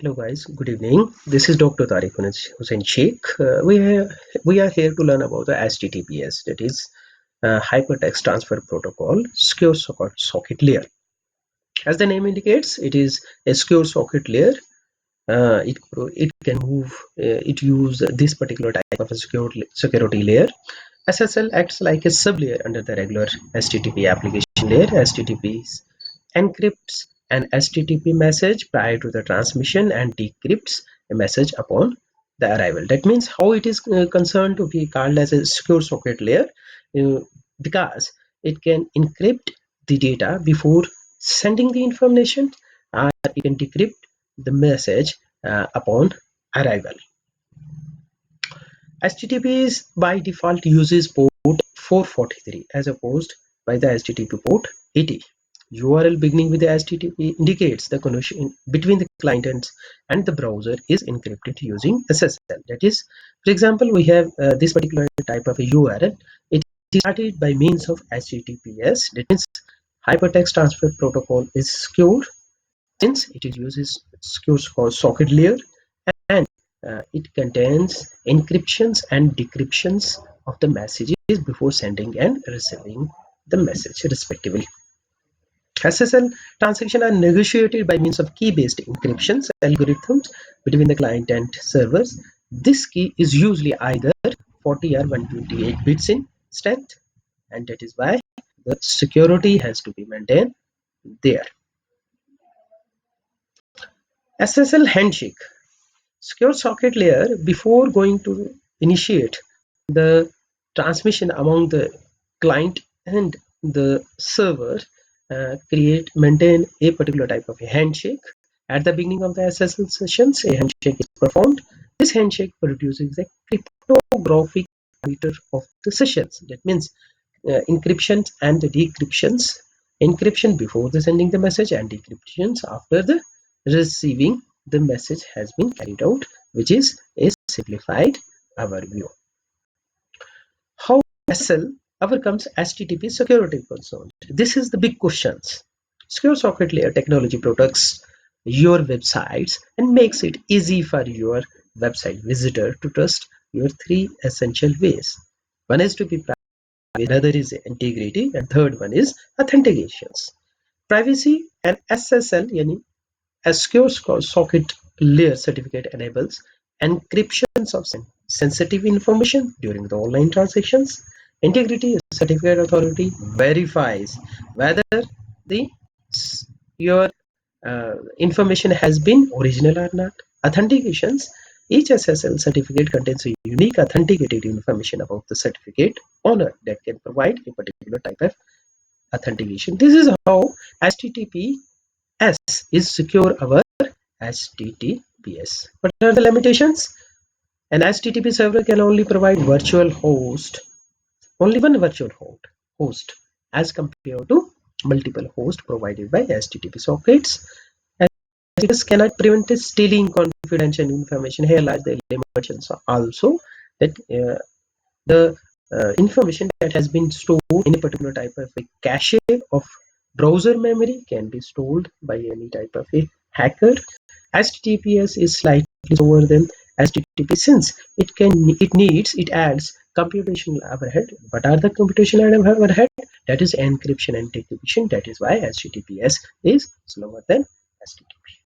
Hello guys, good evening. This is Dr. Tariq Hussain Sheikh. We are here to learn about the HTTPS, that is Hypertext Transfer Protocol Secure Socket Layer. As the name indicates, it is a secure socket layer. It can move. It use this particular type of a security layer. SSL acts like a sublayer under the regular HTTP application layer. HTTP encrypts an HTTP message prior to the transmission and decrypts a message upon the arrival. That means how it is concerned to be called as a secure socket layer, uh, because it can encrypt the data before sending the information, or it can decrypt the message upon arrival. HTTP is by default uses port 443 as opposed by the HTTP port 80. URL beginning with the HTTP indicates the connection between the client and the browser is encrypted using SSL. That is, for example, we have this particular type of a URL. It is started by means of HTTPS. That means Hypertext Transfer Protocol is secure since it uses secure socket layer, and it contains encryptions and decryptions of the messages before sending and receiving the message respectively. SSL transactions are negotiated by means of key-based encryptions algorithms between the client and servers. This key is usually either 40 or 128 bits in strength, and that is why the security has to be maintained there. SSL handshake. Secure socket layer, before going to initiate the transmission among the client and the server, maintain a particular type of a handshake. At the beginning of the SSL sessions, a handshake is performed. This handshake produces a cryptographic meter of the sessions. That means encryptions and decryptions. Encryption before the sending the message and decryptions after the receiving the message has been carried out, which is a simplified overview. How SSL overcomes HTTP security concerns? This is the big questions. Secure socket layer technology protects your websites and makes it easy for your website visitor to trust your three essential ways. One is to be private, another is integrity, and third one is authentications. Privacy and SSL, yani a secure socket layer certificate enables encryptions of sensitive information during the online transactions. Integrity certificate authority verifies whether the your information has been original or not. Authentications. Each SSL certificate contains a unique authenticated information about the certificate owner that can provide a particular type of authentication. This is how HTTPS is secure over HTTPS. What are the limitations? An HTTP server can only provide only one virtual host, as compared to multiple hosts provided by HTTP sockets. HTTPS cannot prevent stealing confidential information. Here lies the limitations also, that the information that has been stored in a particular type of a cache of browser memory can be stored by any type of a hacker. HTTPS is slightly slower than HTTP since it adds computational overhead. What are the computational overhead? That is encryption and decryption. That is why HTTPS is slower than HTTP.